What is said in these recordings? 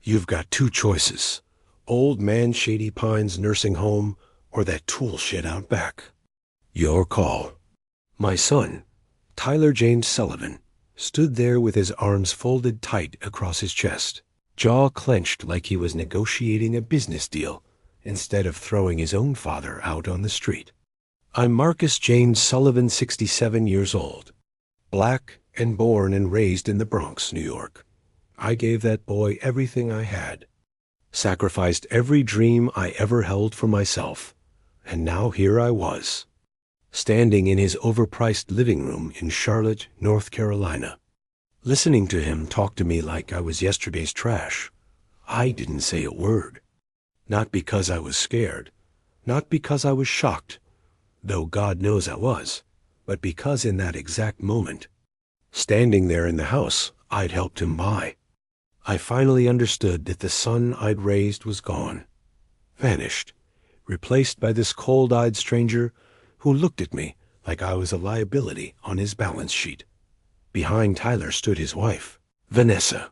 You've got two choices. Old man Shady Pines nursing home or that tool shed out back. Your call. My son, Tyler James Sullivan, stood there with his arms folded tight across his chest, jaw clenched like he was negotiating a business deal instead of throwing his own father out on the street. I'm Marcus James Sullivan, 67 years old, black and born and raised in the Bronx, New York. I gave that boy everything I had, sacrificed every dream I ever held for myself, and now here I was, standing in his overpriced living room in Charlotte, North Carolina, listening to him talk to me like I was yesterday's trash. I didn't say a word. Not because I was scared, not because I was shocked, though God knows I was, but because in that exact moment, standing there in the house I'd helped him buy, I finally understood that the son I'd raised was gone, vanished, replaced by this cold-eyed stranger who looked at me like I was a liability on his balance sheet. Behind Tyler stood his wife, Vanessa.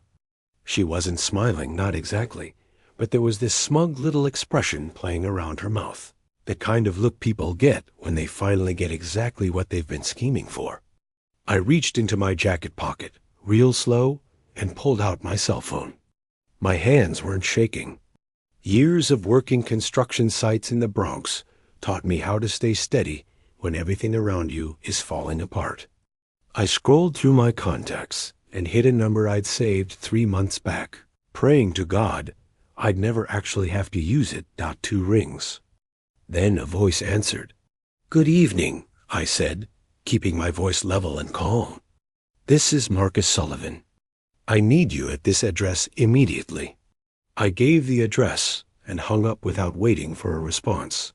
She wasn't smiling, not exactly, but there was this smug little expression playing around her mouth, the kind of look people get when they finally get exactly what they've been scheming for. I reached into my jacket pocket, real slow, and pulled out my cell phone. My hands weren't shaking. Years of working construction sites in the Bronx taught me how to stay steady when everything around you is falling apart. I scrolled through my contacts and hit a number I'd saved 3 months back, praying to God I'd never actually have to use it. 2 rings. Then a voice answered. "Good evening," I said, keeping my voice level and calm. "This is Marcus Sullivan. I need you at this address immediately." I gave the address and hung up without waiting for a response.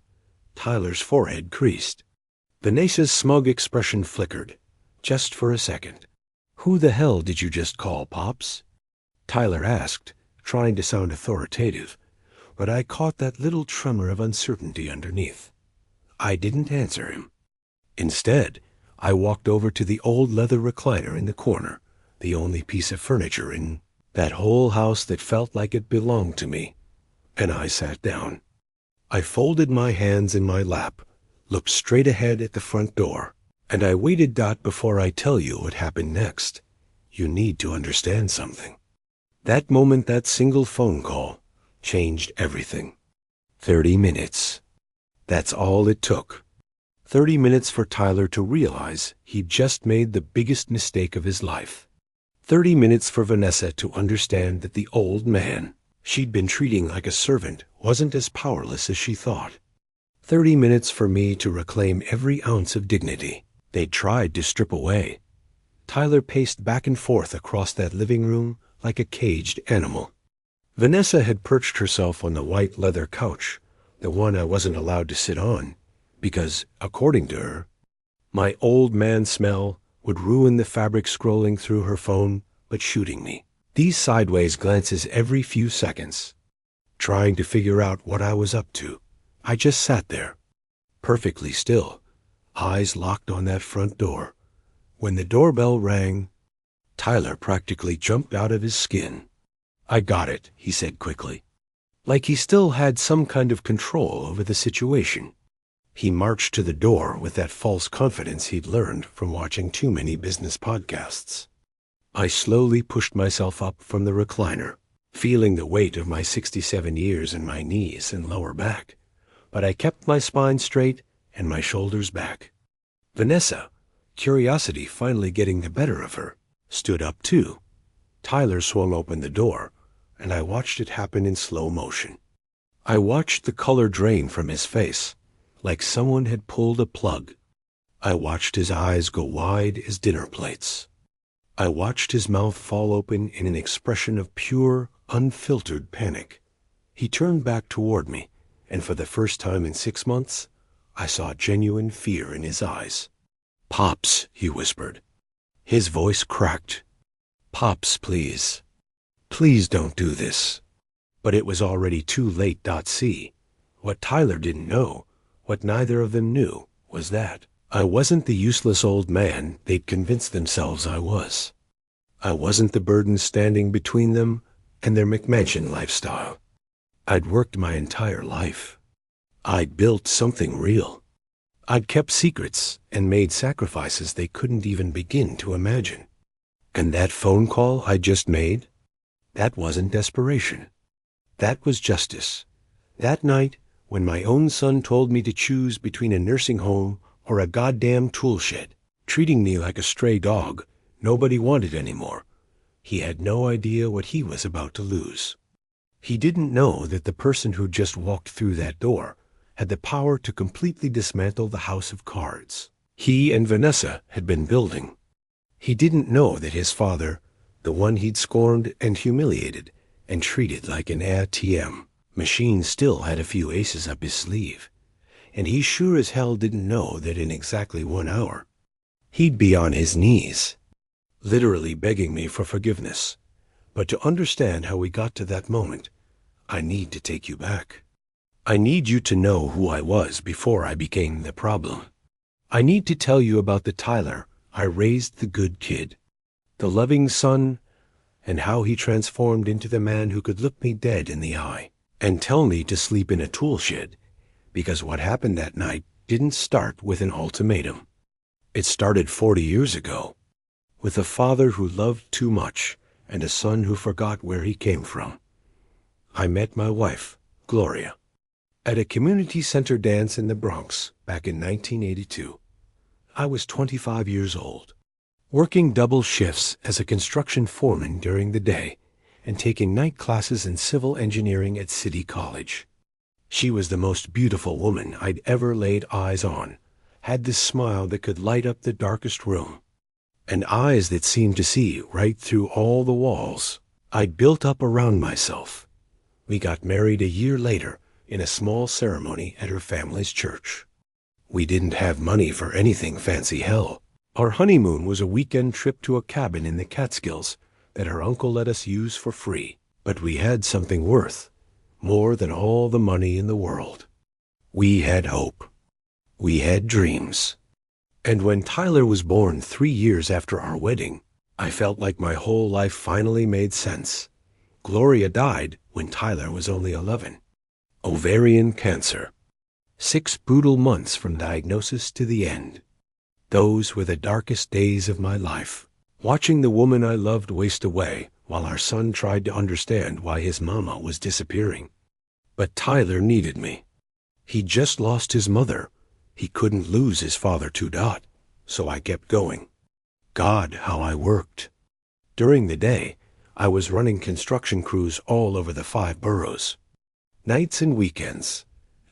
Tyler's forehead creased. Vanessa's smug expression flickered, just for a second. "Who the hell did you just call, Pops?" Tyler asked, trying to sound authoritative, but I caught that little tremor of uncertainty underneath. I didn't answer him. Instead, I walked over to the old leather recliner in the corner, the only piece of furniture in that whole house that felt like it belonged to me, and I sat down. I folded my hands in my lap, looked straight ahead at the front door, and I waited. Before I tell you what happened next, you need to understand something. That moment, that single phone call, changed everything. 30 minutes. That's all it took. 30 minutes for Tyler to realize he'd just made the biggest mistake of his life. 30 minutes for Vanessa to understand that the old man she'd been treating like a servant wasn't as powerless as she thought. 30 minutes for me to reclaim every ounce of dignity they'd tried to strip away. Tyler paced back and forth across that living room like a caged animal. Vanessa had perched herself on the white leather couch, the one I wasn't allowed to sit on, because, according to her, my old man smell would ruin the fabric scrolling through her phone, but shooting me these sideways glances every few seconds. Trying to figure out what I was up to, I just sat there, perfectly still, eyes locked on that front door. When the doorbell rang, Tyler practically jumped out of his skin. "I got it," he said quickly, like he still had some kind of control over the situation. He marched to the door with that false confidence he'd learned from watching too many business podcasts. I slowly pushed myself up from the recliner, feeling the weight of my 67 years in my knees and lower back, but I kept my spine straight and my shoulders back. Vanessa, curiosity finally getting the better of her, stood up too. Tyler swung open the door, and I watched it happen in slow motion. I watched the color drain from his face, like someone had pulled a plug. I watched his eyes go wide as dinner plates. I watched his mouth fall open in an expression of pure, unfiltered panic. He turned back toward me, and for the first time in 6 months, I saw genuine fear in his eyes. "Pops," he whispered. His voice cracked. "Pops, please. Please don't do this." But it was already too late. See, what Tyler didn't know, what neither of them knew, was that I wasn't the useless old man they'd convinced themselves I was. I wasn't the burden standing between them and their McMansion lifestyle. I'd worked my entire life. I'd built something real. I'd kept secrets and made sacrifices they couldn't even begin to imagine. And that phone call I just made? That wasn't desperation. That was justice. That night, when my own son told me to choose between a nursing home or a goddamn tool shed, treating me like a stray dog nobody wanted anymore, he had no idea what he was about to lose. He didn't know that the person who just walked through that door had the power to completely dismantle the house of cards he and Vanessa had been building. He didn't know that his father, the one he'd scorned and humiliated and treated like an ATM machine, still had a few aces up his sleeve. And he sure as hell didn't know that in exactly 1 hour, he'd be on his knees, literally begging me for forgiveness. But to understand how we got to that moment, I need to take you back. I need you to know who I was before I became the problem. I need to tell you about the Tyler I raised, the good kid, the loving son, and how he transformed into the man who could look me dead in the eye and tell me to sleep in a tool shed, because what happened that night didn't start with an ultimatum. It started 40 years ago, with a father who loved too much and a son who forgot where he came from. I met my wife, Gloria, at a community center dance in the Bronx back in 1982. I was 25 years old, working double shifts as a construction foreman during the day and taking night classes in civil engineering at City College. She was the most beautiful woman I'd ever laid eyes on, had this smile that could light up the darkest room, and eyes that seemed to see right through all the walls I'd built up around myself. We got married a year later in a small ceremony at her family's church. We didn't have money for anything fancy hell. Our honeymoon was a weekend trip to a cabin in the Catskills that her uncle let us use for free. But we had something worth more than all the money in the world. We had hope. We had dreams. And when Tyler was born 3 years after our wedding, I felt like my whole life finally made sense. Gloria died when Tyler was only 11. Ovarian cancer. 6 brutal months from diagnosis to the end. Those were the darkest days of my life, watching the woman I loved waste away while our son tried to understand why his mama was disappearing. But Tyler needed me. He'd just lost his mother. He couldn't lose his father too. So I kept going. God, how I worked. During the day, I was running construction crews all over the 5 boroughs. Nights and weekends,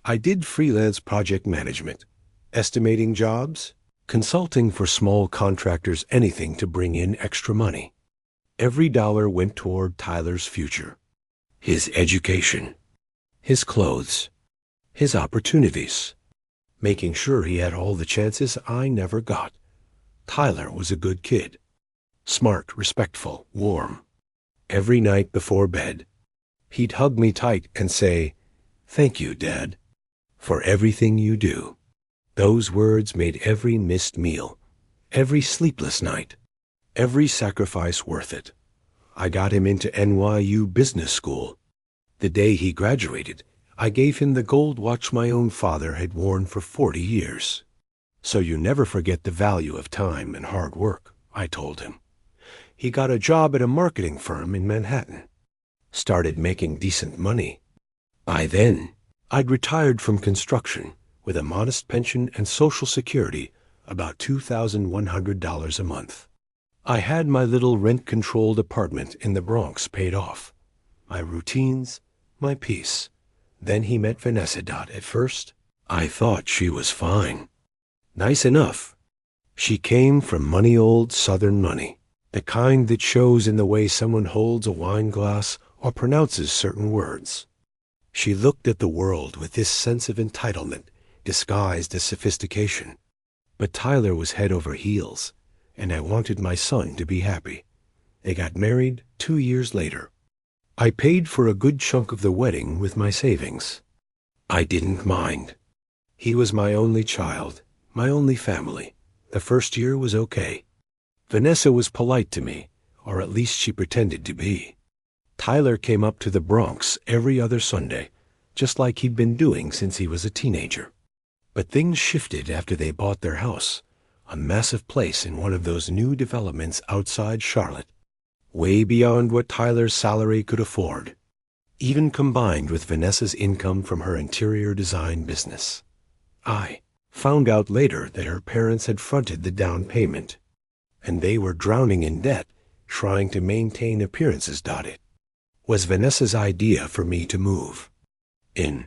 I did freelance project management, estimating jobs, consulting for small contractors, anything to bring in extra money. Every dollar went toward Tyler's future, his education, his clothes, his opportunities, making sure he had all the chances I never got. Tyler was a good kid, smart, respectful, warm. Every night before bed, he'd hug me tight and say, "Thank you, Dad, for everything you do." Those words made every missed meal, every sleepless night, every sacrifice worth it. I got him into NYU Business School. The day he graduated, I gave him the gold watch my own father had worn for 40 years. "So you never forget the value of time and hard work," I told him. He got a job at a marketing firm in Manhattan, started making decent money. I'd retired from construction with a modest pension and Social Security, about $2,100 a month. I had my little rent-controlled apartment in the Bronx paid off, my routines, my peace. Then he met Vanessa. At first, I thought she was fine. Nice enough. She came from money, old Southern money, the kind that shows in the way someone holds a wine glass or pronounces certain words. She looked at the world with this sense of entitlement disguised as sophistication. But Tyler was head over heels, and I wanted my son to be happy. They got married 2 years later. I paid for a good chunk of the wedding with my savings. I didn't mind. He was my only child, my only family. The first year was okay. Vanessa was polite to me, or at least she pretended to be. Tyler came up to the Bronx every other Sunday, just like he'd been doing since he was a teenager. But things shifted after they bought their house, a massive place in one of those new developments outside Charlotte, way beyond what Tyler's salary could afford, even combined with Vanessa's income from her interior design business. I found out later that her parents had fronted the down payment, and they were drowning in debt trying to maintain appearances. It was Vanessa's idea for me to move in.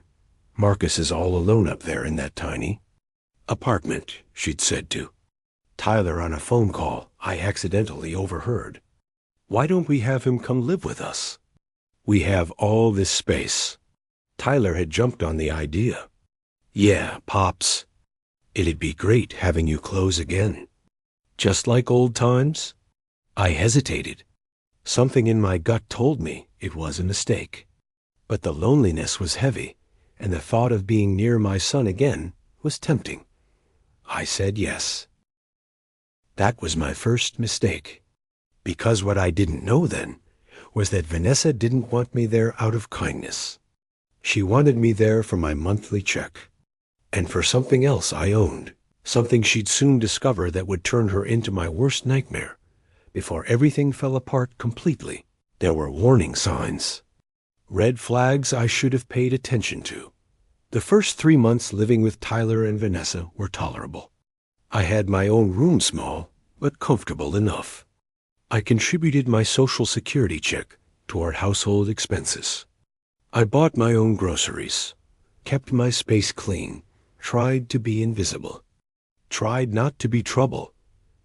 Marcus is all alone up there in that tiny apartment, she'd said to Tyler on a phone call I accidentally overheard. Why don't we have him come live with us? We have all this space. Tyler had jumped on the idea. Yeah, Pops. It'd be great having you close again. Just like old times? I hesitated. Something in my gut told me it was a mistake. But the loneliness was heavy, and the thought of being near my son again was tempting. I said yes. That was my first mistake, because what I didn't know then was that Vanessa didn't want me there out of kindness. She wanted me there for my monthly check, and for something else I owned, something she'd soon discover that would turn her into my worst nightmare. Before everything fell apart completely, there were warning signs. Red flags I should have paid attention to. The first 3 months living with Tyler and Vanessa were tolerable. I had my own room, small, but comfortable enough. I contributed my Social Security check toward household expenses. I bought my own groceries, kept my space clean, tried to be invisible, tried not to be trouble.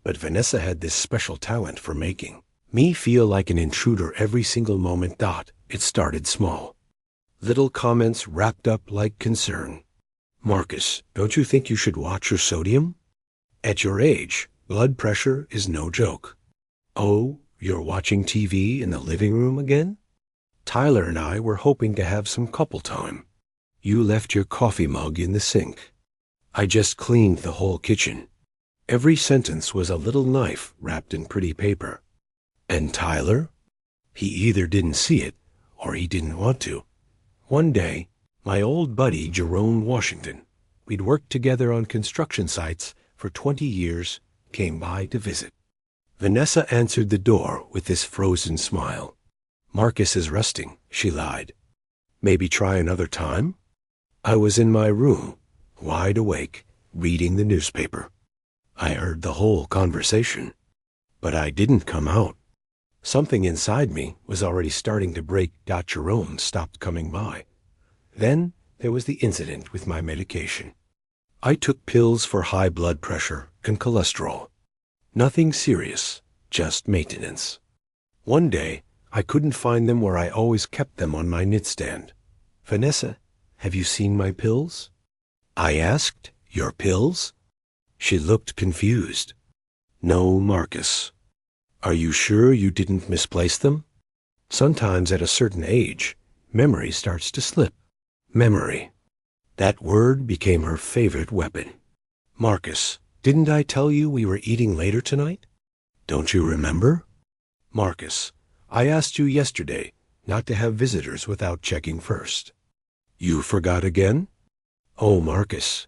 But Vanessa had this special talent for making me feel like an intruder every single moment. It started small. Little comments wrapped up like concern. Marcus, don't you think you should watch your sodium? At your age, blood pressure is no joke. Oh, you're watching TV in the living room again? Tyler and I were hoping to have some couple time. You left your coffee mug in the sink. I just cleaned the whole kitchen. Every sentence was a little knife wrapped in pretty paper. And Tyler? He either didn't see it, or he didn't want to. One day, my old buddy Jerome Washington, we'd worked together on construction sites for 20 years, came by to visit. Vanessa answered the door with this frozen smile. Marcus is resting, she lied. Maybe try another time? I was in my room, wide awake, reading the newspaper. I heard the whole conversation, but I didn't come out. Something inside me was already starting to break. Jerome stopped coming by. Then there was the incident with my medication. I took pills for high blood pressure and cholesterol. Nothing serious, just maintenance. One day, I couldn't find them where I always kept them on my nightstand. Vanessa, have you seen my pills? I asked. Your pills? She looked confused. No, Marcus. Are you sure you didn't misplace them? Sometimes at a certain age, memory starts to slip. Memory. That word became her favorite weapon. Marcus, didn't I tell you we were eating later tonight? Don't you remember? Marcus, I asked you yesterday not to have visitors without checking first. You forgot again? Oh, Marcus,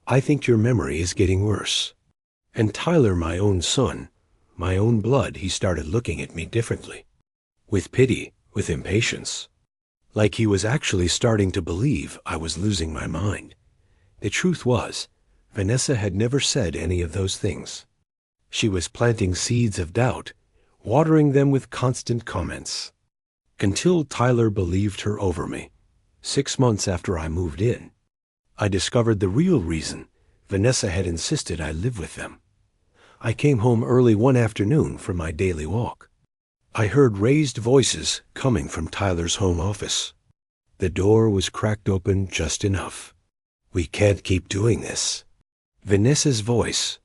I think your memory is getting worse. And Tyler, my own son, my own blood, he started looking at me differently. With pity, with impatience. Like he was actually starting to believe I was losing my mind. The truth was, Vanessa had never said any of those things. She was planting seeds of doubt, watering them with constant comments. Until Tyler believed her over me. 6 months after I moved in, I discovered the real reason Vanessa had insisted I live with them. I came home early one afternoon from my daily walk. I heard raised voices coming from Tyler's home office. The door was cracked open just enough. We can't keep doing this. Vanessa's voice,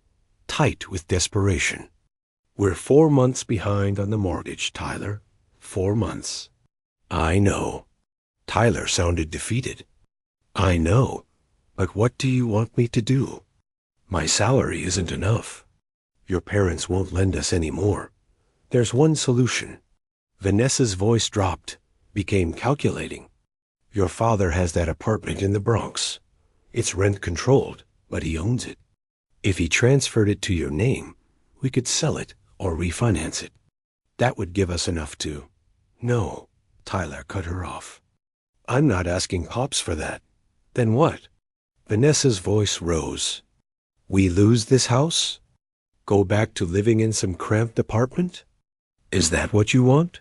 tight with desperation. We're 4 months behind on the mortgage, Tyler. 4 months. I know. Tyler sounded defeated. I know. But what do you want me to do? My salary isn't enough. Your parents won't lend us any more. There's one solution. Vanessa's voice dropped, became calculating. Your father has that apartment in the Bronx. It's rent-controlled, but he owns it. If he transferred it to your name, we could sell it or refinance it. That would give us enough to... No, Tyler cut her off. I'm not asking Pops for that. Then what? Vanessa's voice rose. We lose this house? Go back to living in some cramped apartment? Is that what you want?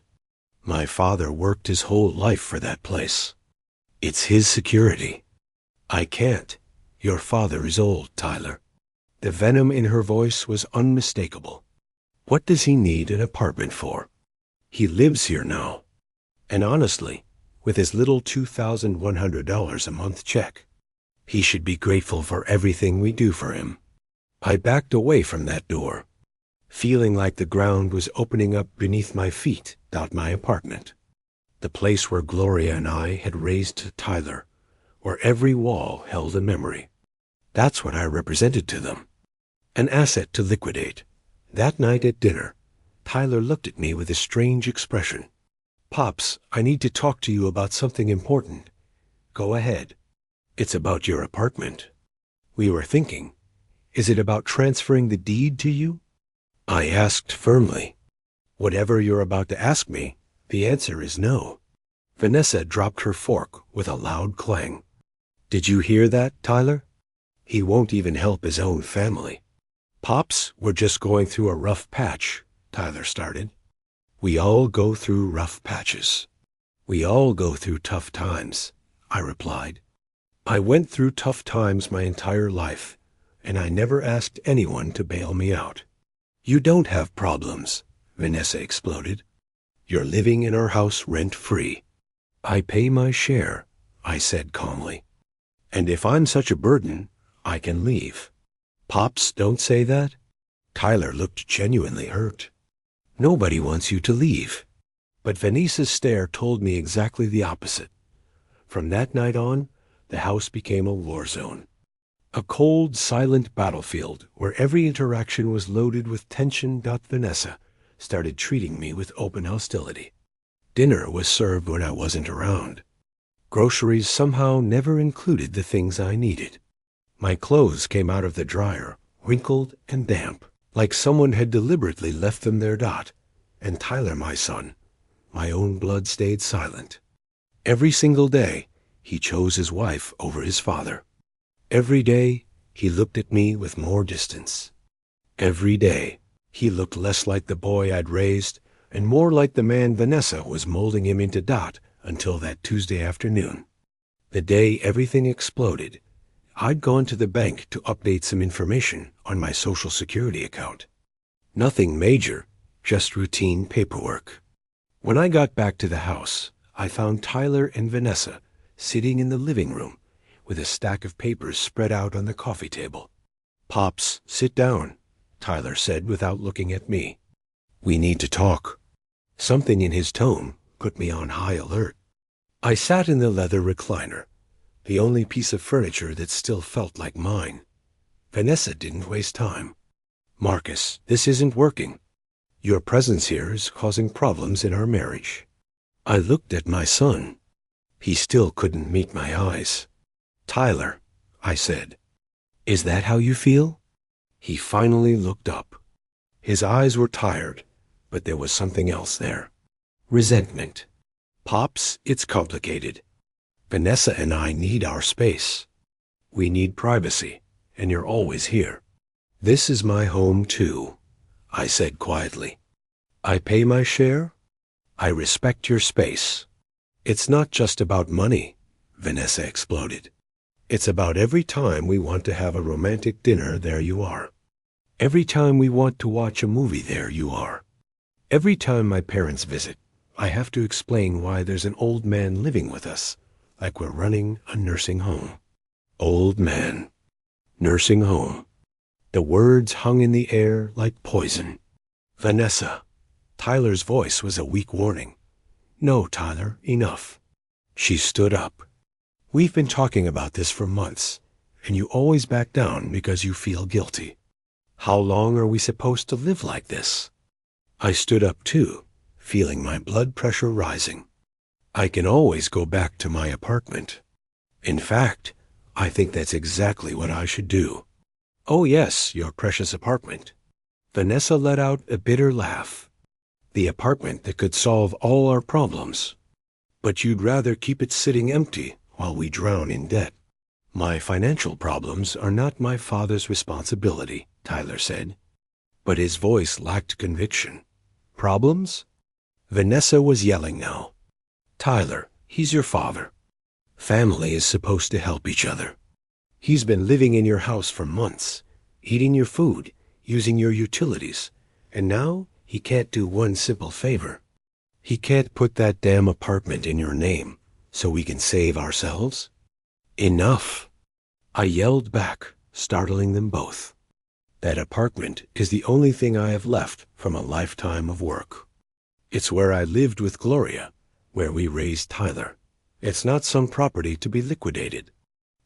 My father worked his whole life for that place. It's his security. I can't. Your father is old, Tyler. The venom in her voice was unmistakable. What does he need an apartment for? He lives here now. And honestly, with his little $2,100 a month check, he should be grateful for everything we do for him. I backed away from that door, feeling like the ground was opening up beneath my feet out my apartment. The place where Gloria and I had raised Tyler, where every wall held a memory. That's what I represented to them. An asset to liquidate. That night at dinner, Tyler looked at me with a strange expression. Pops, I need to talk to you about something important. Go ahead. It's about your apartment. We were thinking, is it about transferring the deed to you? I asked firmly. Whatever you're about to ask me, the answer is no. Vanessa dropped her fork with a loud clang. Did you hear that, Tyler? He won't even help his own family. Pops, we're just going through a rough patch, Tyler started. We all go through rough patches. We all go through tough times, I replied. I went through tough times my entire life, and I never asked anyone to bail me out. You don't have problems, Vanessa exploded. You're living in our house rent-free. I pay my share, I said calmly. And if I'm such a burden, I can leave. Pops, don't say that. Tyler looked genuinely hurt. Nobody wants you to leave. But Vanessa's stare told me exactly the opposite. From that night on, the house became a war zone. A cold, silent battlefield where every interaction was loaded with tension. Vanessa started treating me with open hostility. Dinner was served when I wasn't around. Groceries somehow never included the things I needed. My clothes came out of the dryer, wrinkled and damp, like someone had deliberately left them there. And Tyler, my son, my own blood, stayed silent. Every single day, he chose his wife over his father. Every day, he looked at me with more distance. Every day, he looked less like the boy I'd raised and more like the man Vanessa was molding him into. Until that Tuesday afternoon. The day everything exploded, I'd gone to the bank to update some information on my Social Security account. Nothing major, just routine paperwork. When I got back to the house, I found Tyler and Vanessa sitting in the living room with a stack of papers spread out on the coffee table. Pops, sit down, Tyler said without looking at me. We need to talk. Something in his tone put me on high alert. I sat in the leather recliner, the only piece of furniture that still felt like mine. Vanessa didn't waste time. Marcus, this isn't working. Your presence here is causing problems in our marriage. I looked at my son. He still couldn't meet my eyes. Tyler, I said, is that how you feel? He finally looked up. His eyes were tired, but there was something else there. Resentment. Pops, it's complicated. Vanessa and I need our space. We need privacy, and you're always here. This is my home too, I said quietly. I pay my share. I respect your space. It's not just about money, Vanessa exploded. It's about every time we want to have a romantic dinner, there you are. Every time we want to watch a movie, there you are. Every time my parents visit, I have to explain why there's an old man living with us, like we're running a nursing home. Old man. Nursing home. The words hung in the air like poison. Vanessa. Tyler's voice was a weak warning. No, Tyler, enough. She stood up. We've been talking about this for months, and you always back down because you feel guilty. How long are we supposed to live like this? I stood up too, feeling my blood pressure rising. I can always go back to my apartment. In fact, I think that's exactly what I should do. Oh yes, your precious apartment. Vanessa let out a bitter laugh. The apartment that could solve all our problems. But you'd rather keep it sitting empty while we drown in debt. My financial problems are not my father's responsibility, Tyler said. But his voice lacked conviction. Problems? Vanessa was yelling now. Tyler, he's your father. Family is supposed to help each other. He's been living in your house for months, eating your food, using your utilities, and now he can't do one simple favor. He can't put that damn apartment in your name so we can save ourselves? Enough! I yelled back, startling them both. That apartment is the only thing I have left from a lifetime of work. It's where I lived with Gloria, where we raised Tyler. It's not some property to be liquidated.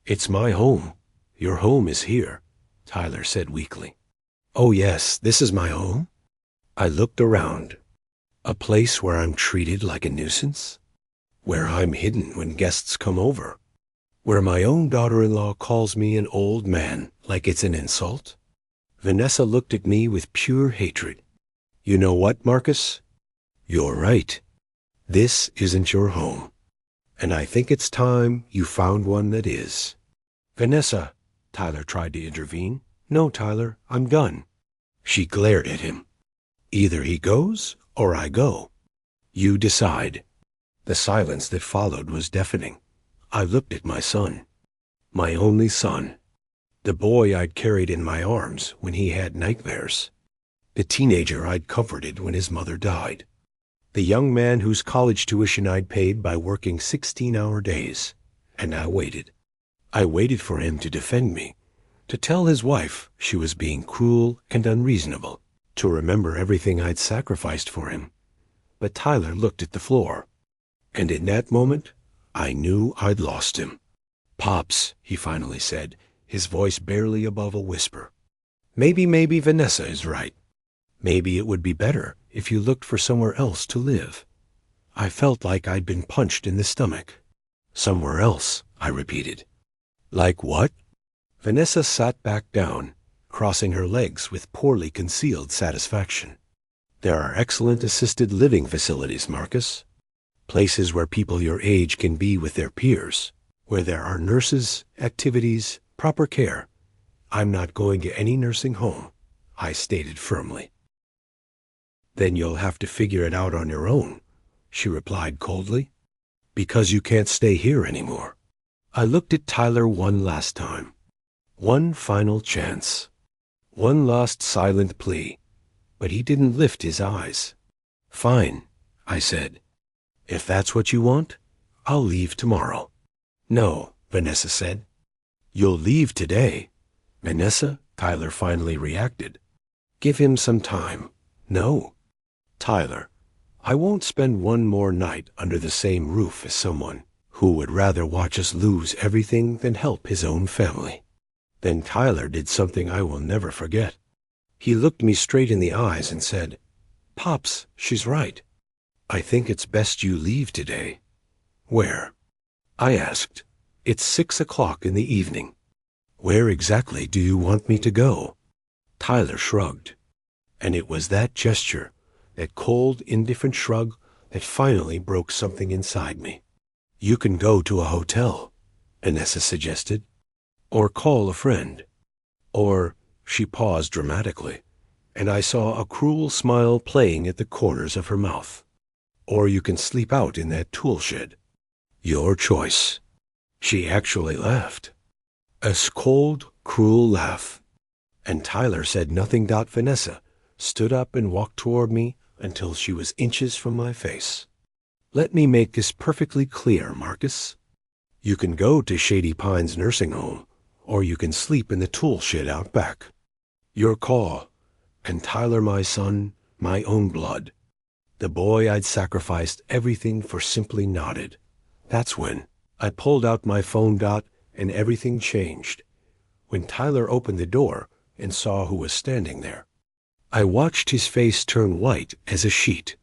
It's my home. Your home is here, Tyler said weakly. Oh yes, this is my home? I looked around. A place where I'm treated like a nuisance? Where I'm hidden when guests come over? Where my own daughter-in-law calls me an old man like it's an insult? Vanessa looked at me with pure hatred. You know what, Marcus? You're right. This isn't your home. And I think it's time you found one that is. Vanessa, Tyler tried to intervene. No, Tyler, I'm done. She glared at him. Either he goes or I go. You decide. The silence that followed was deafening. I looked at my son. My only son. The boy I'd carried in my arms when he had nightmares. The teenager I'd comforted when his mother died. The young man whose college tuition I'd paid by working 16-hour days. And I waited. I waited for him to defend me, to tell his wife she was being cruel and unreasonable, to remember everything I'd sacrificed for him. But Tyler looked at the floor. And in that moment, I knew I'd lost him. Pops, he finally said, his voice barely above a whisper. Maybe Vanessa is right. Maybe it would be better if you looked for somewhere else to live. I felt like I'd been punched in the stomach. Somewhere else, I repeated. Like what? Vanessa sat back down, crossing her legs with poorly concealed satisfaction. There are excellent assisted living facilities, Marcus. Places where people your age can be with their peers, where there are nurses, activities, proper care. I'm not going to any nursing home, I stated firmly. Then you'll have to figure it out on your own, she replied coldly. Because you can't stay here anymore. I looked at Tyler one last time. One final chance. One last silent plea. But he didn't lift his eyes. Fine, I said. If that's what you want, I'll leave tomorrow. No, Vanessa said. You'll leave today. Vanessa, Tyler finally reacted. Give him some time. No. Tyler, I won't spend one more night under the same roof as someone who would rather watch us lose everything than help his own family. Then Tyler did something I will never forget. He looked me straight in the eyes and said, Pops, she's right. I think it's best you leave today. Where? I asked. It's 6 o'clock in the evening. Where exactly do you want me to go? Tyler shrugged. And it was that gesture, that cold, indifferent shrug, that finally broke something inside me. You can go to a hotel, Vanessa suggested. Or call a friend. Or, she paused dramatically, and I saw a cruel smile playing at the corners of her mouth. Or you can sleep out in that tool shed. Your choice. She actually laughed. A cold, cruel laugh. And Tyler said nothing. Vanessa stood up and walked toward me until she was inches from my face. Let me make this perfectly clear, Marcus. You can go to Shady Pines Nursing Home, or you can sleep in the tool shed out back. Your call. And Tyler, my son, my own blood, the boy I'd sacrificed everything for, simply nodded. That's when I pulled out my phone, and everything changed. When Tyler opened the door and saw who was standing there, I watched his face turn white as a sheet.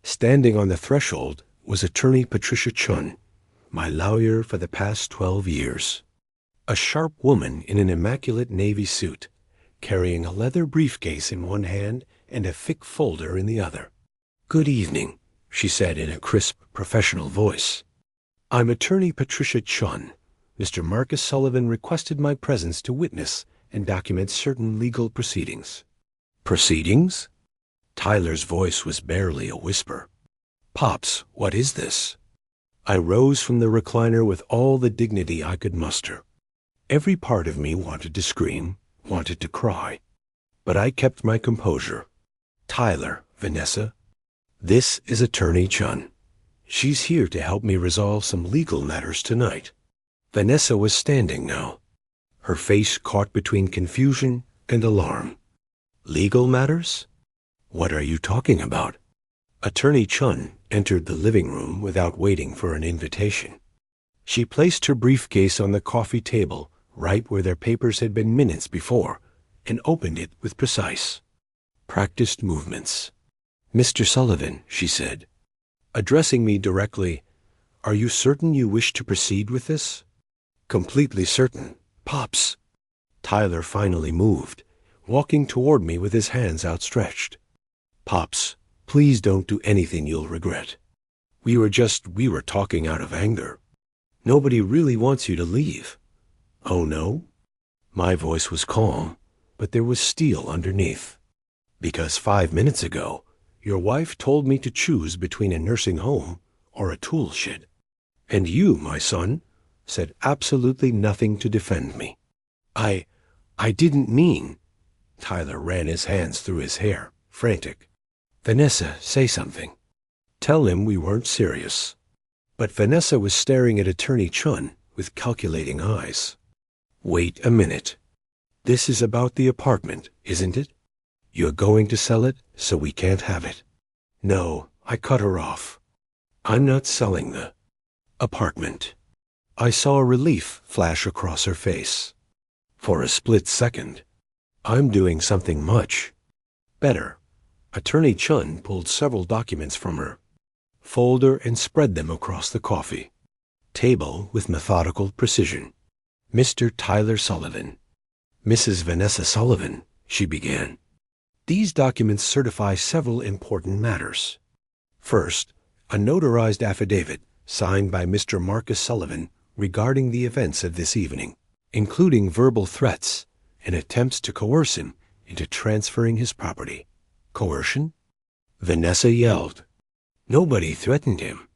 Standing on the threshold was Attorney Patricia Chun, my lawyer for the past 12 years. A sharp woman in an immaculate navy suit, carrying a leather briefcase in one hand and a thick folder in the other. "Good evening," she said in a crisp, professional voice. "I'm Attorney Patricia Chun. Mr. Marcus Sullivan requested my presence to witness and document certain legal proceedings." "Proceedings?" Tyler's voice was barely a whisper. "Pops, what is this?" I rose from the recliner with all the dignity I could muster. Every part of me wanted to scream, wanted to cry. But I kept my composure. "Tyler, Vanessa, this is Attorney Chun. She's here to help me resolve some legal matters tonight." Vanessa was standing now, her face caught between confusion and alarm. "Legal matters? What are you talking about?" Attorney Chun entered the living room without waiting for an invitation. She placed her briefcase on the coffee table right where their papers had been minutes before, and opened it with precise, practiced movements. "Mr. Sullivan," she said, addressing me directly, "are you certain you wish to proceed with this?" "Completely certain, Pops." Tyler finally moved, walking toward me with his hands outstretched. "Pops, please don't do anything you'll regret. We were talking out of anger. Nobody really wants you to leave." "Oh, no?" My voice was calm, but there was steel underneath. "Because 5 minutes ago, your wife told me to choose between a nursing home or a tool shed. And you, my son, said absolutely nothing to defend me." I didn't mean." Tyler ran his hands through his hair, frantic. "Vanessa, say something. Tell him we weren't serious." But Vanessa was staring at Attorney Chun with calculating eyes. "Wait a minute. This is about the apartment, isn't it? You're going to sell it, so we can't have it." "No," I cut her off. "I'm not selling the apartment." I saw relief flash across her face. For a split second, "I'm doing something much better." Attorney Chun pulled several documents from her folder and spread them across the coffee table with methodical precision. "Mr. Tyler Sullivan, Mrs. Vanessa Sullivan," she began. "These documents certify several important matters. First, a notarized affidavit signed by Mr. Marcus Sullivan regarding the events of this evening, including verbal threats and attempts to coerce him into transferring his property." "Coercion?" Vanessa yelled. "Nobody threatened him.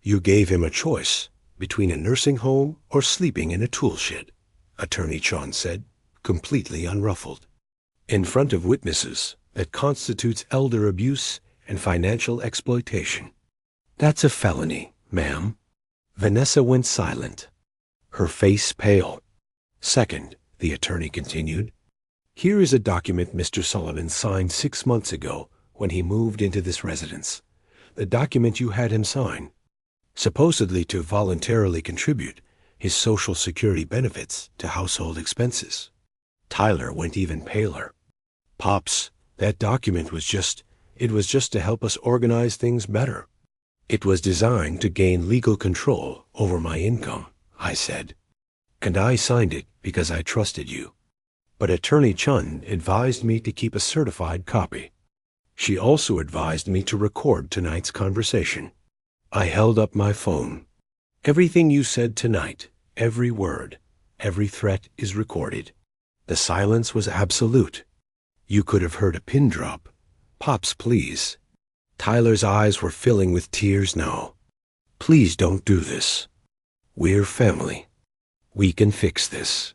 You gave him a choice between a nursing home or sleeping in a tool shed," Attorney Chun said, completely unruffled. "In front of witnesses, that constitutes elder abuse and financial exploitation. That's a felony, ma'am." Vanessa went silent, her face pale. "Second," the attorney continued, "here is a document Mr. Sullivan signed 6 months ago when he moved into this residence. The document you had him sign, supposedly to voluntarily contribute his Social Security benefits to household expenses." Tyler went even paler. "Pops, that document was just to help us organize things better. It was designed to gain legal control over my income," I said. "And I signed it because I trusted you. But Attorney Chun advised me to keep a certified copy. She also advised me to record tonight's conversation." I held up my phone. "Everything you said tonight, every word, every threat is recorded." The silence was absolute. You could have heard a pin drop. "Pops, please." Tyler's eyes were filling with tears now. "Please don't do this. We're family. We can fix this.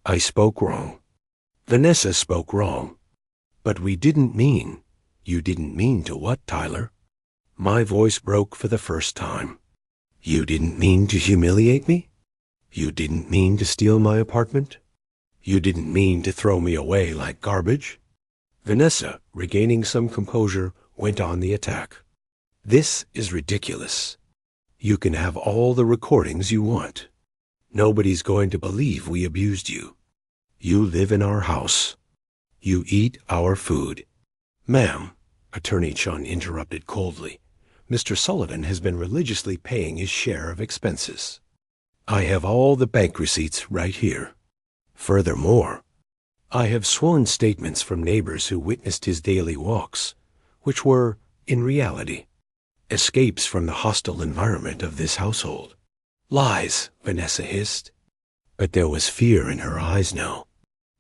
I spoke wrong. Vanessa spoke wrong. But we didn't mean." "You didn't mean to what, Tyler?" My voice broke for the first time. "You didn't mean to humiliate me? You didn't mean to steal my apartment? You didn't mean to throw me away like garbage?" Vanessa, regaining some composure, went on the attack. "This is ridiculous. You can have all the recordings you want. Nobody's going to believe we abused you. You live in our house. You eat our food." "Ma'am," Attorney Chun interrupted coldly, Mr. Sullivan has been religiously paying his share of expenses. I have all the bank receipts right here. Furthermore, I have sworn statements from neighbors who witnessed his daily walks, which were, in reality, escapes from the hostile environment of this household. Lies, Vanessa hissed. But there was fear in her eyes now.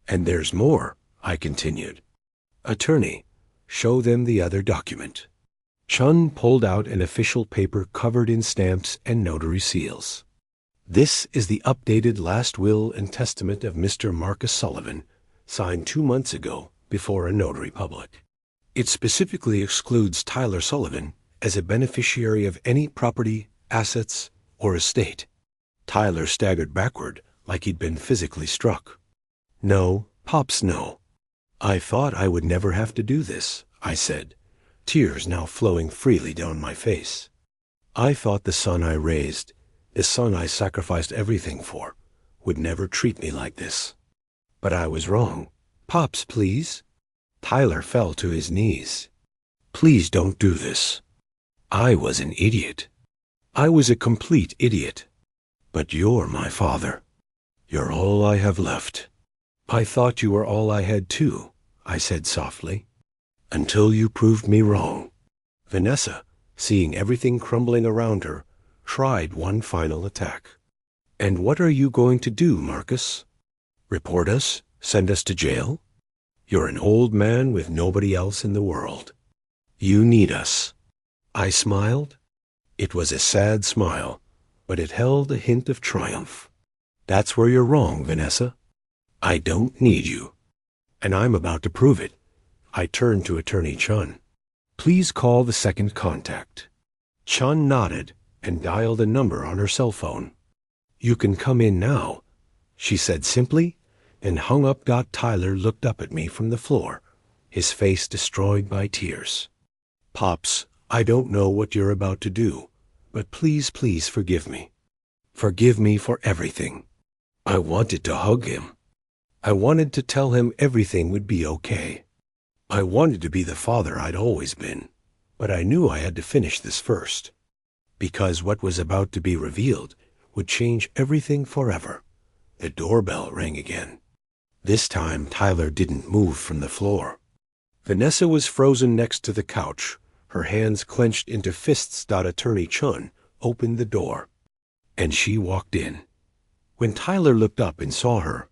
And there's more, I continued. Attorney, show them the other document. Chun pulled out an official paper covered in stamps and notary seals. This is the updated last will and testament of Mr. Marcus Sullivan, signed 2 months ago before a notary public. It specifically excludes Tyler Sullivan as a beneficiary of any property, assets, or estate. Tyler staggered backward like he'd been physically struck. No, Pops, no. I thought I would never have to do this, I said, tears now flowing freely down my face. I thought the son I raised, the son I sacrificed everything for, would never treat me like this. But I was wrong. Pops, please. Tyler fell to his knees. Please don't do this. I was an idiot. I was a complete idiot. But you're my father. You're all I have left. I thought you were all I had too, I said softly. Until you proved me wrong. Vanessa, seeing everything crumbling around her, tried one final attack. And what are you going to do, Marcus? Report us? Send us to jail? You're an old man with nobody else in the world. You need us. I smiled. It was a sad smile, but it held a hint of triumph. That's where you're wrong, Vanessa. I don't need you. And I'm about to prove it. I turned to Attorney Chun. Please call the second contact. Chun nodded and dialed a number on her cell phone. You can come in now, she said simply, and hung up. Tyler looked up at me from the floor, his face destroyed by tears. Pops, I don't know what you're about to do, but please, please forgive me. Forgive me for everything. I wanted to hug him. I wanted to tell him everything would be okay. I wanted to be the father I'd always been, but I knew I had to finish this first, because what was about to be revealed would change everything forever. The doorbell rang again. This time Tyler didn't move from the floor. Vanessa was frozen next to the couch, her hands clenched into fists. Attorney Chun opened the door, and she walked in. When Tyler looked up and saw her,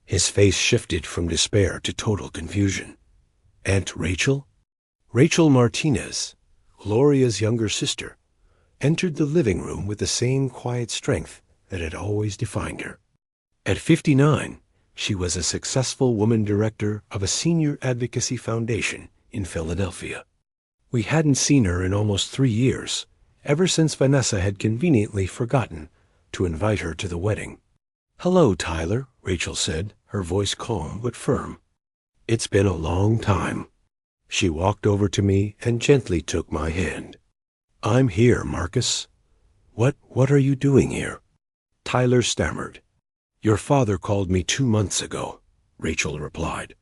his face shifted from despair to total confusion. Aunt Rachel? Rachel Martinez, Gloria's younger sister, entered the living room with the same quiet strength that had always defined her. At 59, she was a successful woman director of a senior advocacy foundation in Philadelphia. We hadn't seen her in almost 3 years, ever since Vanessa had conveniently forgotten to invite her to the wedding. Hello, Tyler, Rachel said, her voice calm but firm. It's been a long time. She walked over to me and gently took my hand. I'm here, Marcus. What are you doing here? Tyler stammered. Your father called me 2 months ago, Rachel replied.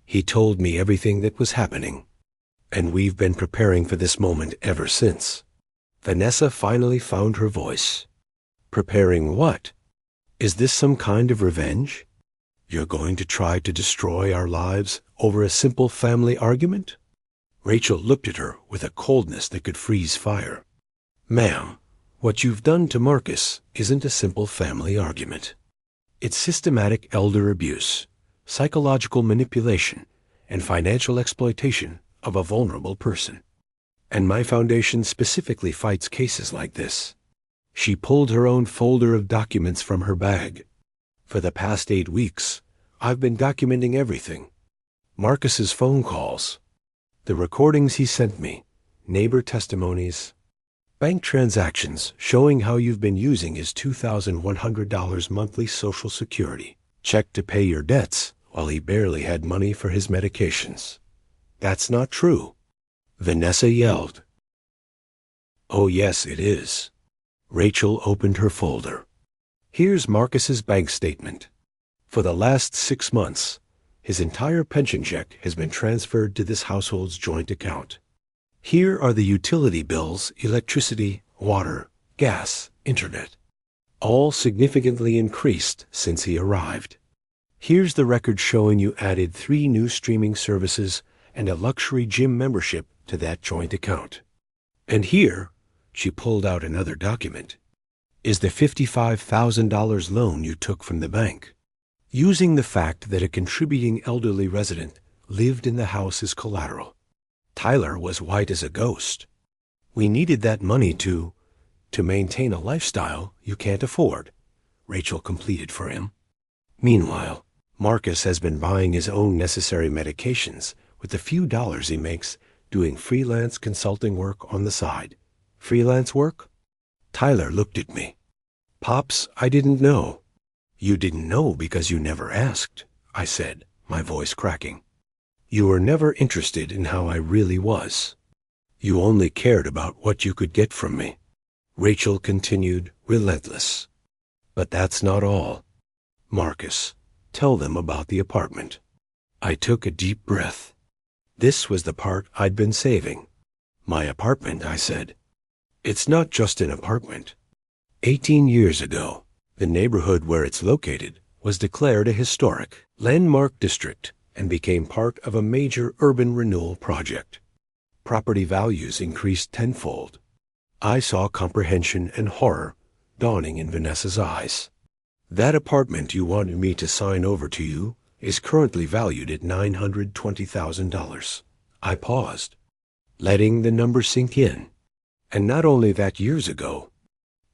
He told me everything that was happening, and we've been preparing for this moment ever since. Vanessa finally found her voice. Preparing what? Is this some kind of revenge? You're going to try to destroy our lives over a simple family argument? Rachel looked at her with a coldness that could freeze fire. Ma'am, what you've done to Marcus isn't a simple family argument. It's systematic elder abuse, psychological manipulation, and financial exploitation of a vulnerable person. And my foundation specifically fights cases like this. She pulled her own folder of documents from her bag. For the past 8 weeks, I've been documenting everything. Marcus's phone calls, the recordings he sent me, neighbor testimonies, bank transactions showing how you've been using his $2,100 monthly Social Security check to pay your debts while he barely had money for his medications. That's not true, Vanessa yelled. Oh yes, it is. Rachel opened her folder. Here's Marcus's bank statement. For the last 6 months, his entire pension check has been transferred to this household's joint account. Here are the utility bills, electricity, water, gas, internet. All significantly increased since he arrived. Here's the record showing you added 3 new streaming services and a luxury gym membership to that joint account. And here, she pulled out another document, is the $55,000 loan you took from the bank. Using the fact that a contributing elderly resident lived in the house as collateral. Tyler was white as a ghost. We needed that money to maintain a lifestyle you can't afford, Rachel completed for him. Meanwhile, Marcus has been buying his own necessary medications with the few dollars he makes doing freelance consulting work on the side. Freelance work? Tyler looked at me. Pops, I didn't know. You didn't know because you never asked, I said, my voice cracking. You were never interested in how I really was. You only cared about what you could get from me. Rachel continued, relentless. But that's not all. Marcus, tell them about the apartment. I took a deep breath. This was the part I'd been saving. My apartment, I said. It's not just an apartment. 18 years ago, the neighborhood where it's located was declared a historic landmark district and became part of a major urban renewal project. Property values increased tenfold. I saw comprehension and horror dawning in Vanessa's eyes. That apartment you wanted me to sign over to you is currently valued at $920,000. I paused, letting the number sink in. And not only that, years ago,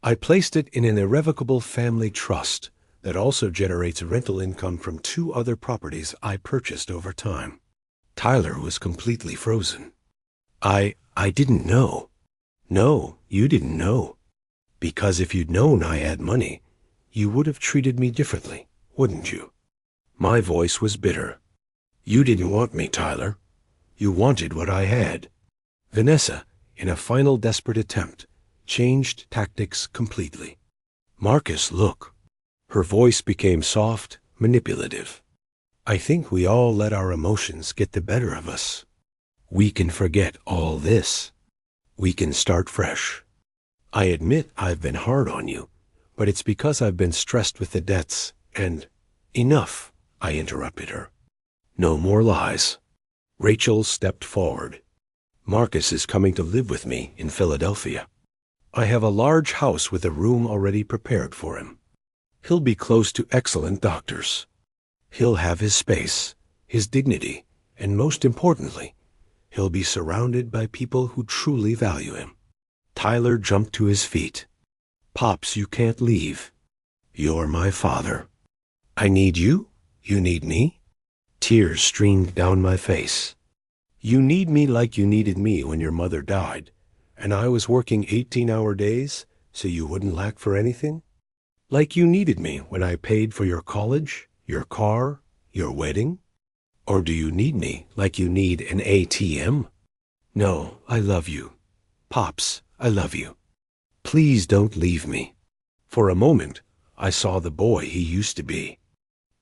I placed it in an irrevocable family trust that also generates rental income from 2 other properties I purchased over time. Tyler was completely frozen. I didn't know. No, you didn't know. Because if you'd known I had money, you would have treated me differently, wouldn't you? My voice was bitter. You didn't want me, Tyler. You wanted what I had. Vanessa, in a final desperate attempt, changed tactics completely. Marcus, look. Her voice became soft, manipulative. I think we all let our emotions get the better of us. We can forget all this. We can start fresh. I admit I've been hard on you, but it's because I've been stressed with the debts and— Enough, I interrupted her. No more lies. Rachel stepped forward. Marcus is coming to live with me in Philadelphia. I have a large house with a room already prepared for him. He'll be close to excellent doctors. He'll have his space, his dignity, and most importantly, he'll be surrounded by people who truly value him. Tyler jumped to his feet. Pops, you can't leave. You're my father. I need you. You need me. Tears streamed down my face. You need me like you needed me when your mother died, and I was working 18-hour days so you wouldn't lack for anything? Like you needed me when I paid for your college, your car, your wedding? Or do you need me like you need an ATM? No, I love you. Pops, I love you. Please don't leave me. For a moment, I saw the boy he used to be.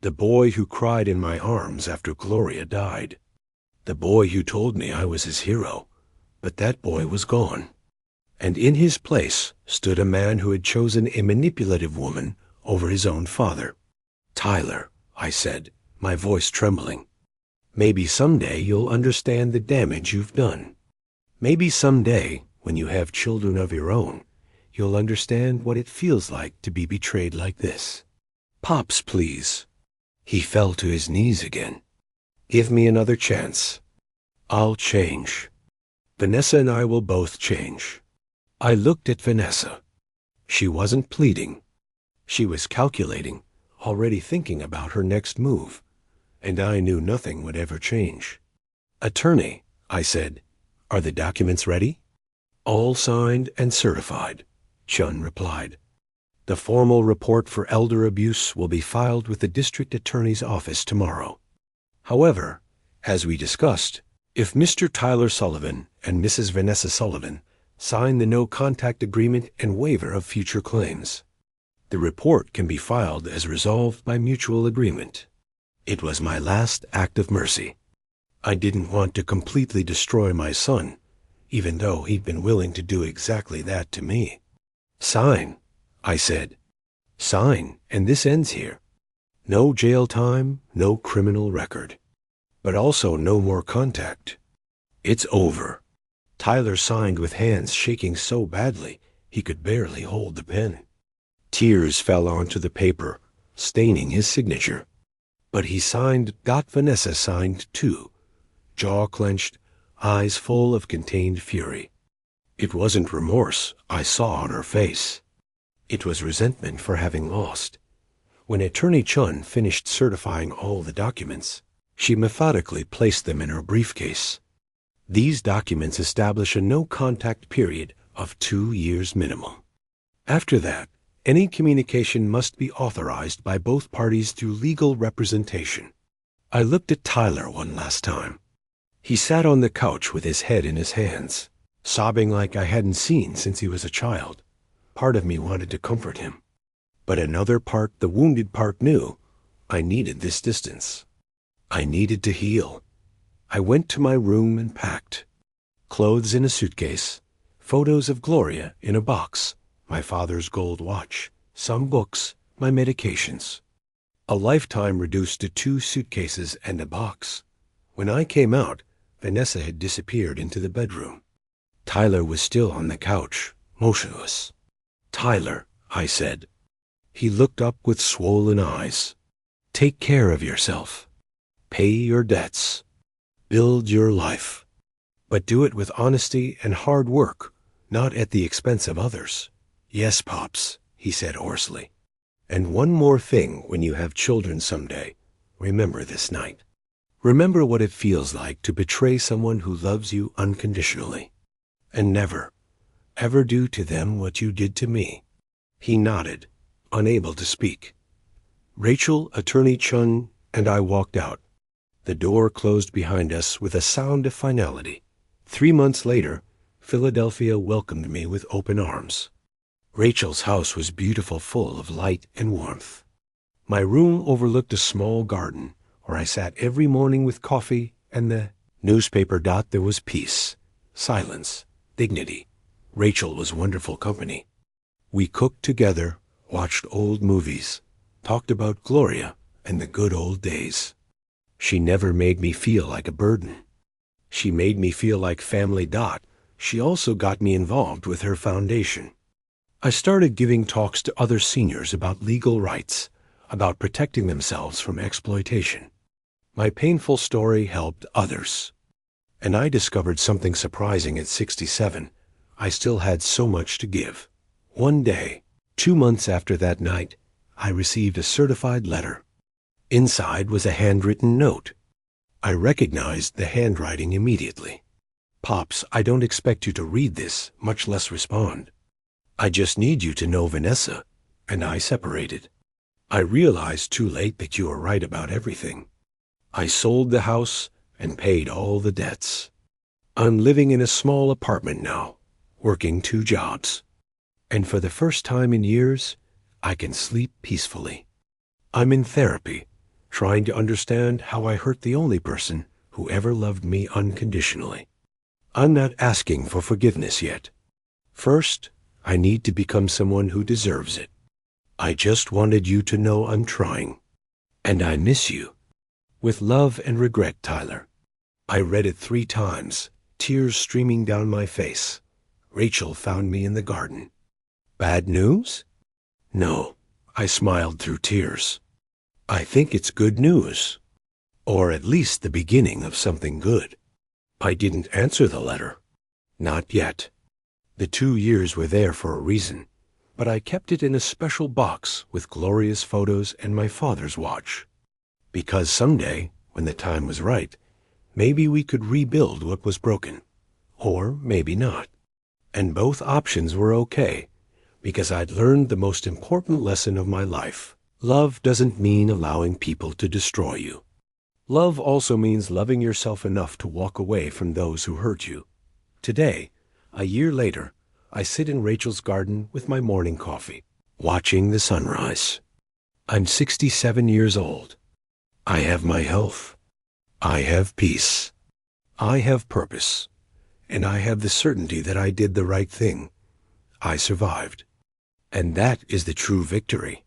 The boy who cried in my arms after Gloria died. The boy who told me I was his hero. But that boy was gone. And in his place stood a man who had chosen a manipulative woman over his own father. Tyler, I said, my voice trembling. Maybe someday you'll understand the damage you've done. Maybe someday, when you have children of your own, you'll understand what it feels like to be betrayed like this. Pops, please. He fell to his knees again. Give me another chance. I'll change. Vanessa and I will both change. I looked at Vanessa. She wasn't pleading. She was calculating, already thinking about her next move, and I knew nothing would ever change. Attorney, I said, are the documents ready? All signed and certified, Chun replied. The formal report for elder abuse will be filed with the district attorney's office tomorrow. However, as we discussed, if Mr. Tyler Sullivan and Mrs. Vanessa Sullivan sign the no-contact agreement and waiver of future claims, the report can be filed as resolved by mutual agreement. It was my last act of mercy. I didn't want to completely destroy my son, even though he'd been willing to do exactly that to me. Sign, I said. Sign, and this ends here. No jail time, no criminal record. But also no more contact. It's over. Tyler signed with hands shaking so badly he could barely hold the pen. Tears fell onto the paper, staining his signature. But he signed, got Vanessa signed too, jaw clenched, eyes full of contained fury. It wasn't remorse I saw on her face. It was resentment for having lost. When Attorney Chun finished certifying all the documents, she methodically placed them in her briefcase. These documents establish a no-contact period of 2 years minimum. After that, any communication must be authorized by both parties through legal representation. I looked at Tyler one last time. He sat on the couch with his head in his hands, sobbing like I hadn't seen since he was a child. Part of me wanted to comfort him. But another part, the wounded part, knew I needed this distance. I needed to heal. I went to my room and packed. Clothes in a suitcase, photos of Gloria in a box, my father's gold watch, some books, my medications. A lifetime reduced to 2 suitcases and a box. When I came out, Vanessa had disappeared into the bedroom. Tyler was still on the couch, motionless. Tyler, I said. He looked up with swollen eyes. Take care of yourself. Pay your debts. Build your life. But do it with honesty and hard work, not at the expense of others. Yes, Pops, he said hoarsely. And one more thing when you have children someday. Remember this night. Remember what it feels like to betray someone who loves you unconditionally. And never, ever do to them what you did to me. He nodded, unable to speak. Rachel, Attorney Chun, and I walked out. The door closed behind us with a sound of finality. 3 months later, Philadelphia welcomed me with open arms. Rachel's house was beautiful, full of light and warmth. My room overlooked a small garden, where I sat every morning with coffee and the newspaper. There was peace, silence, dignity. Rachel was wonderful company. We cooked together, watched old movies, talked about Gloria and the good old days. She never made me feel like a burden. She made me feel like family. She also got me involved with her foundation. I started giving talks to other seniors about legal rights, about protecting themselves from exploitation. My painful story helped others. And I discovered something surprising at 67. I still had so much to give. One day, 2 months after that night, I received a certified letter. Inside was a handwritten note. I recognized the handwriting immediately. Pops, I don't expect you to read this, much less respond. I just need you to know Vanessa and I separated. I realized too late that you were right about everything. I sold the house and paid all the debts. I'm living in a small apartment now, working 2 jobs. And for the first time in years, I can sleep peacefully. I'm in therapy, trying to understand how I hurt the only person who ever loved me unconditionally. I'm not asking for forgiveness yet. First, I need to become someone who deserves it. I just wanted you to know I'm trying. And I miss you. With love and regret, Tyler. I read it 3 times, tears streaming down my face. Rachel found me in the garden. Bad news? No, I smiled through tears. I think it's good news. Or at least the beginning of something good. I didn't answer the letter. Not yet. The 2 years were there for a reason, but I kept it in a special box with Gloria's photos and my father's watch. Because someday, when the time was right, maybe we could rebuild what was broken. Or maybe not. And both options were okay, because I'd learned the most important lesson of my life. Love doesn't mean allowing people to destroy you. Love also means loving yourself enough to walk away from those who hurt you. Today, a year later, I sit in Rachel's garden with my morning coffee, watching the sunrise. I'm 67 years old. I have my health. I have peace. I have purpose. and I have the certainty that I did the right thing. I survived. And that is the true victory.